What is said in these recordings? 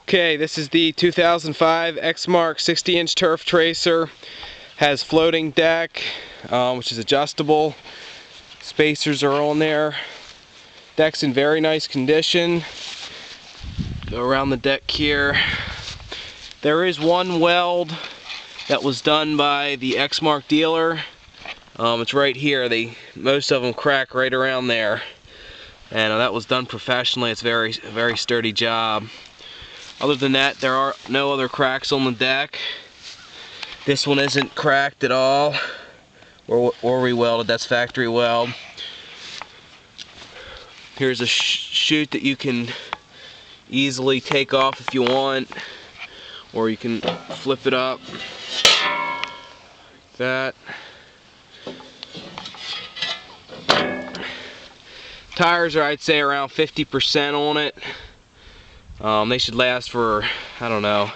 Okay, this is the 2005 Exmark 60-inch turf tracer. Has floating deck, which is adjustable. Spacers are on there. Deck's in very nice condition. Go around the deck here. There is one weld that was done by the Exmark dealer. It's right here. Most of them crack right around there, and that was done professionally. It's a very sturdy job. Other than that, there are no other cracks on the deck. This one isn't cracked at all, or re-welded. That's factory weld. Here's a chute that you can easily take off if you want, or you can flip it up like that. Tires are, I'd say, around 50% on it. They should last for, I don't know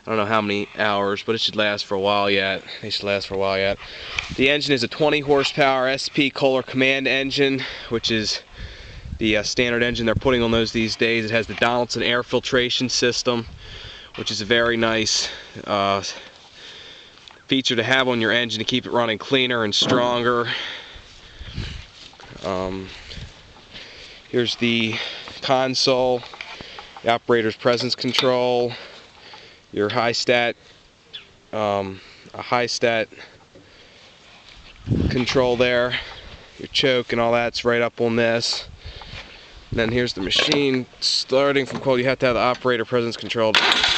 how many hours, but it should last for a while yet. They should last for a while yet. The engine is a 20 horsepower SP Kohler Command engine, which is the standard engine they're putting on those these days. It has the Donaldson air filtration system, which is a very nice feature to have on your engine to keep it running cleaner and stronger. Here's the console, the operator's presence control, your high stat control there, your choke and all that's right up on this. And then here's the machine starting from cold. You have to have the operator presence control to start it.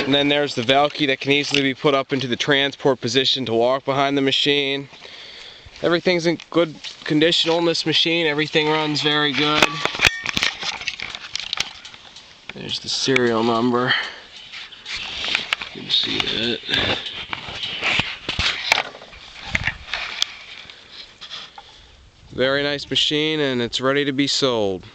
And then there's the Velcro that can easily be put up into the transport position to walk behind the machine. Everything's in good condition on this machine. Everything runs very good. There's the serial number. You can see that. Very nice machine, and it's ready to be sold.